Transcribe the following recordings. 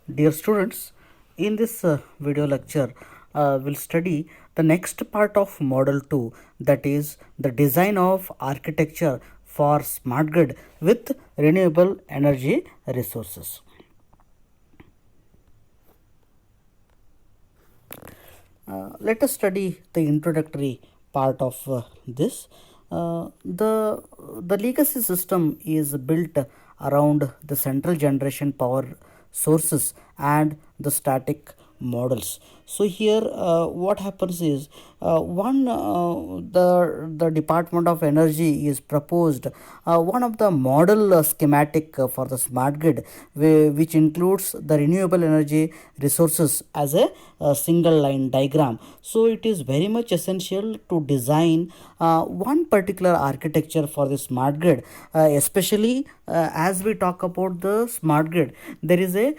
Dear students, in this video lecture, we'll study the next part of Model 2, that is the design of architecture for smart grid with renewable energy resources. Let us study the introductory part of this. The legacy system is built around the central generation power sources and the static models. So here what happens is the Department of Energy is proposed one of the model schematic for the smart grid, which includes the renewable energy resources as a single line diagram. So it is very much essential to design one particular architecture for the smart grid, especially as we talk about the smart grid. There is a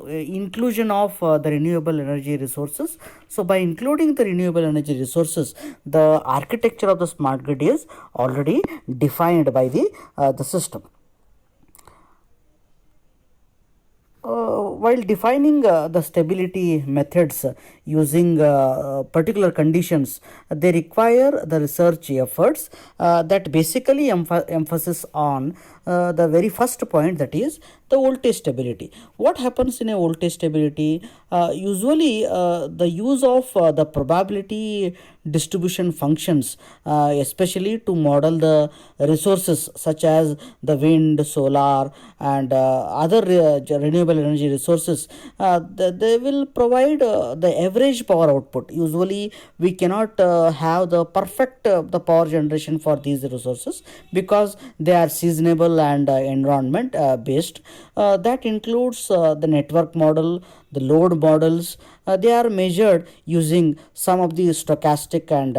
inclusion of the renewable energy resources. So by including the renewable energy resources, the architecture of the smart grid is already defined by the system. While defining the stability methods using particular conditions, they require the research efforts that basically emphasis on the very first point, that is the voltage stability. What happens in a voltage stability? Usually the use of the probability distribution functions, especially to model the resources such as the wind, solar and other renewable energy resources, they will provide the average power output. Usually we cannot have the perfect the power generation for these resources because they are seasonable and environment based. That includes the network model, the load models. They are measured using some of the stochastic and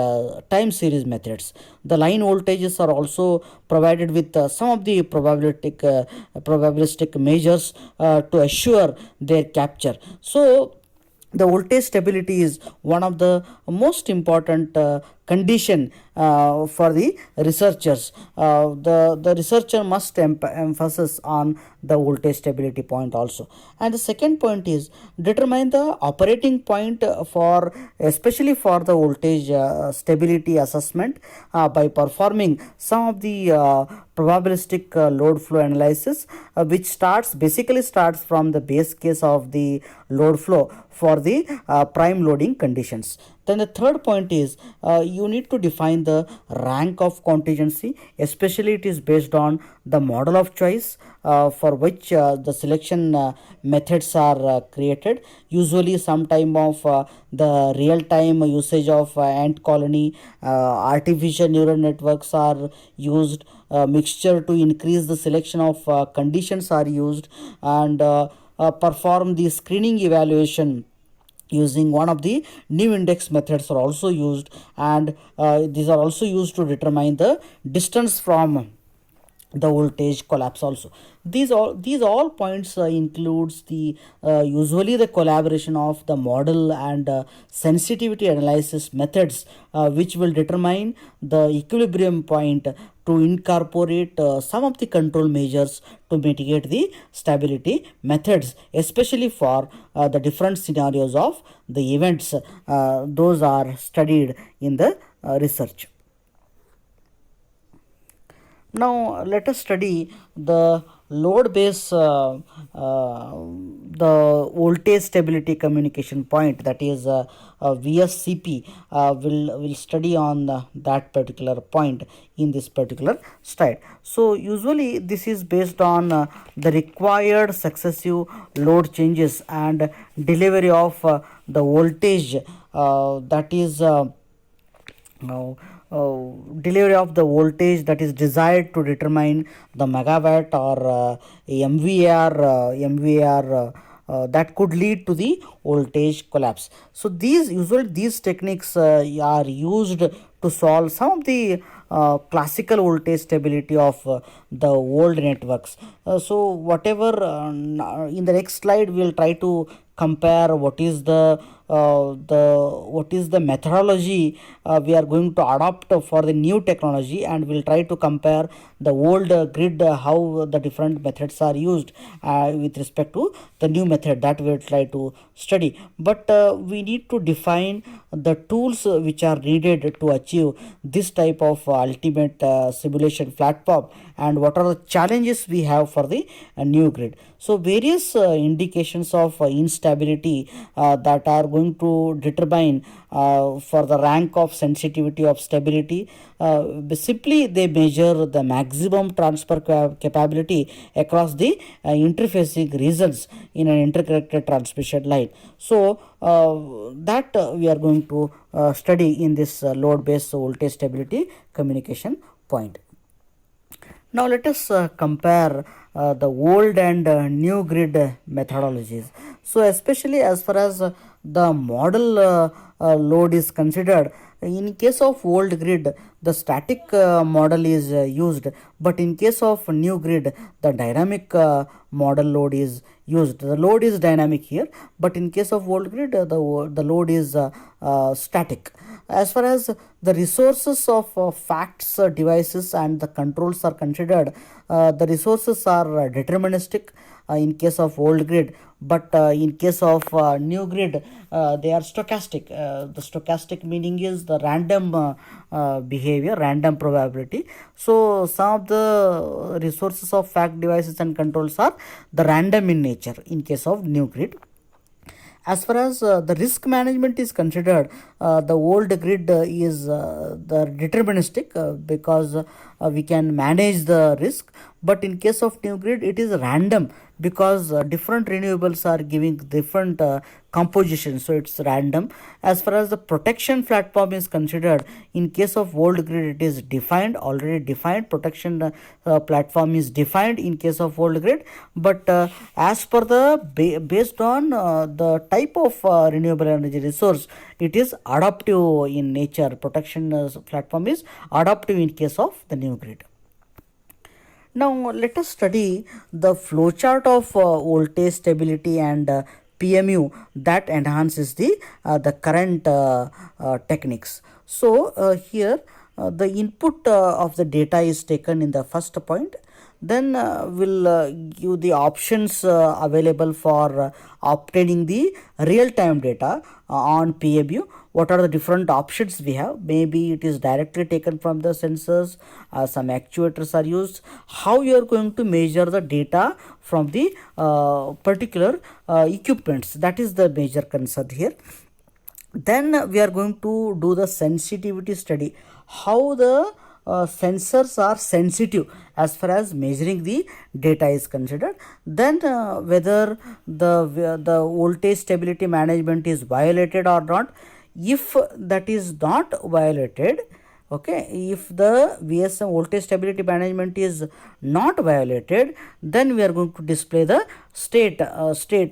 time series methods. The line voltages are also provided with some of the probabilistic measures to assure their capture. So the voltage stability is one of the most important condition for the researchers. The researcher must emphasis on the voltage stability point also. And the second point is determine the operating point for, especially for the voltage stability assessment, by performing some of the probabilistic load flow analysis, which basically starts from the base case of the load flow for the prime loading conditions. Then the third point is you need to define the rank of contingency, especially it is based on the model of choice for which the selection methods are created. Usually some time of the real time usage of ant colony, artificial neural networks are used, mixture to increase the selection of conditions are used, and perform the screening evaluation using one of the new index methods are also used, and these are also used to determine the distance from the voltage collapse also. These all points includes the usually the collaboration of the model and sensitivity analysis methods, which will determine the equilibrium point to incorporate some of the control measures to mitigate the stability methods, especially for the different scenarios of the events. Those are studied in the research. Now let us study the load base, the voltage stability communication point, that is VSCP. Will study on that particular point in this particular slide. So usually this is based on the required successive load changes and delivery of the voltage, that is now delivery of the voltage that is desired to determine the megawatt or MVAR that could lead to the voltage collapse. So these techniques are used to solve some of the classical voltage stability of the old networks. So whatever in the next slide we will try to compare what is the methodology we are going to adopt for the new technology, and we'll try to compare the old grid, how the different methods are used with respect to the new method that we'll try to study. But we need to define the tools which are needed to achieve this type of ultimate simulation platform, and what are the challenges we have for the new grid. So various indications of instability that are going to determine for the rank of sensitivity of stability. Simply they measure the maximum transfer capability across the interfacing regions in an interconnected transmission line. So that we are going to study in this load based voltage stability communication point. Now let us compare the old and new grid methodologies. So especially as far as the model load is considered, in case of old grid the static model is used, but in case of new grid the dynamic model load is used. The load is dynamic here, but in case of old grid the load is static. As far as the resources of facts, devices and the controls are considered, the resources are deterministic in case of old grid, but in case of new grid they are stochastic. The stochastic meaning is the random behavior, random probability. So some of the resources of fact, devices and controls are the random in nature in case of new grid. As far as the risk management is considered, the old grid is the deterministic because we can manage the risk, but in case of new grid it is random because different renewables are giving different composition, so it's random. As far as the protection platform is considered, in case of old grid it is defined, already defined protection platform is defined in case of old grid, but as per the based on the type of renewable energy resource, it is adaptive in nature. Protection platform is adaptive in case of the new grid. Now let us study the flowchart of voltage stability and PMU that enhances the current techniques. So here the input of the data is taken in the first point. Then we'll give the options available for obtaining the real-time data on PMU. What are the different options we have? Maybe it is directly taken from the sensors, some actuators are used. How you are going to measure the data from the particular equipments, that is the major concern here. Then we are going to do the sensitivity study, how the sensors are sensitive as far as measuring the data is considered. Then whether the voltage stability management is violated or not. If that is not violated, okay, if the VSM voltage stability management is not violated, then we are going to display the state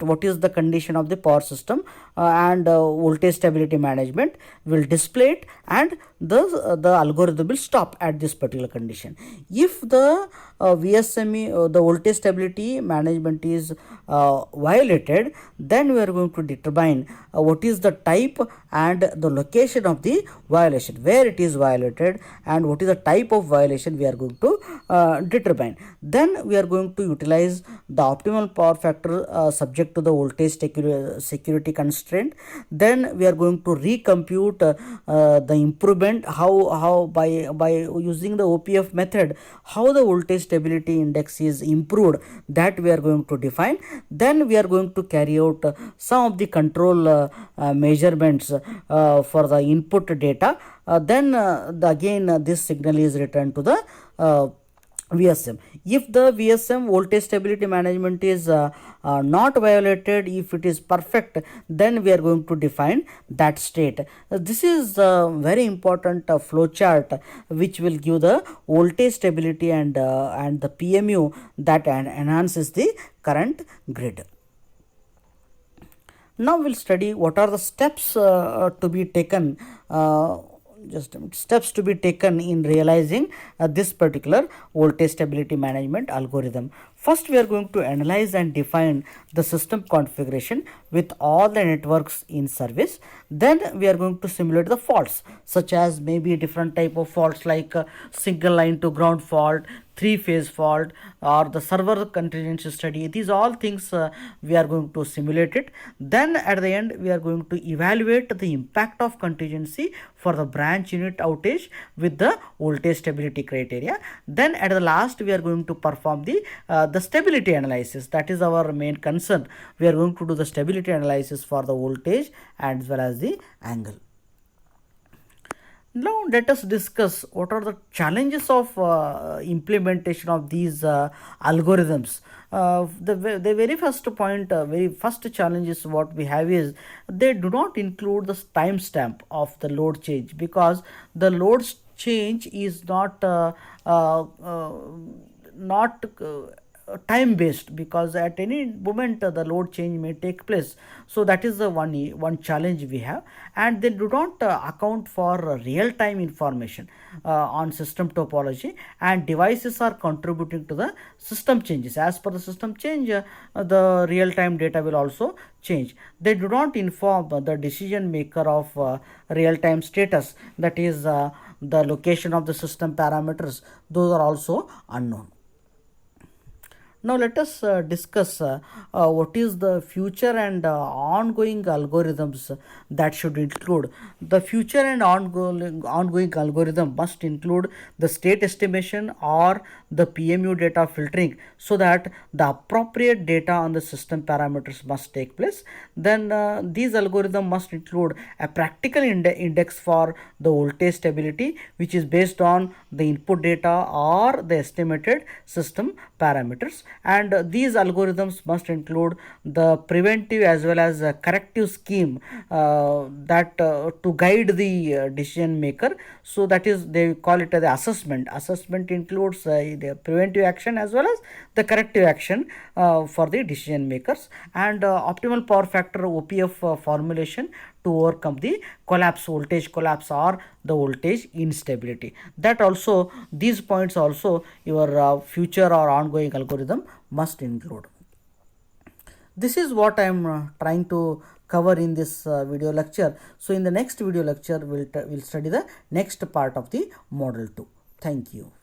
what is the condition of the power system, and voltage stability management will display it, and the algorithm will stop at this particular condition. If the VSME the voltage stability management is violated, then we are going to determine what is the type and the location of the violation, where it is violated and what is the type of violation we are going to determine. Then we are going to utilize the optimal power factor subject to the voltage security constraint. Then we are going to recompute the improvement, how by using the OPF method, how the voltage stability index is improved, that we are going to define. Then we are going to carry out some of the control measurements for the input data. Then again this signal is returned to the VSM. If the VSM voltage stability management is not violated, if it is perfect, then we are going to define that state. This is a very important flow chart which will give the voltage stability and the PMU that enhances the current grid. Now we'll study what are the steps to be taken steps to be taken in realizing this particular voltage stability management algorithm. First, we are going to analyze and define the system configuration with all the networks in service. Then we are going to simulate the faults, such as maybe different type of faults like single line to ground fault, three-phase fault, or the server contingency study. These all things we are going to simulate it. Then at the end, we are going to evaluate the impact of contingency for the branch unit outage with the voltage stability criteria. Then at the last, we are going to perform the stability analysis. That is our main concern. We are going to do the stability analysis for the voltage as well as the angle. Now let us discuss what are the challenges of implementation of these algorithms. The very first point, very first challenge is what we have is they do not include the timestamp of the load change, because the load change is not time based, because at any moment the load change may take place. So that is the one challenge we have, and they do not account for real time information on system topology, and devices are contributing to the system changes. As per the system change, the real time data will also change. They do not inform the decision maker of real time status, that is the location of the system parameters. Those are also unknown. Now let us discuss what is the future and ongoing algorithms that should include. The future and ongoing algorithm must include the state estimation or the PMU data filtering, so that the appropriate data on the system parameters must take place. Then these algorithms must include a practical index for the voltage stability, which is based on the input data or the estimated system parameters. And these algorithms must include the preventive as well as corrective scheme that to guide the decision maker. So that is, they call it as the assessment includes the preventive action as well as the corrective action for the decision makers, and optimal power factor OPF formulation to overcome the voltage collapse or the voltage instability. That also, these points also your future or ongoing algorithm must include. This is what I am trying to cover in this video lecture. So in the next video lecture, we'll study the next part of the model 2. Thank you.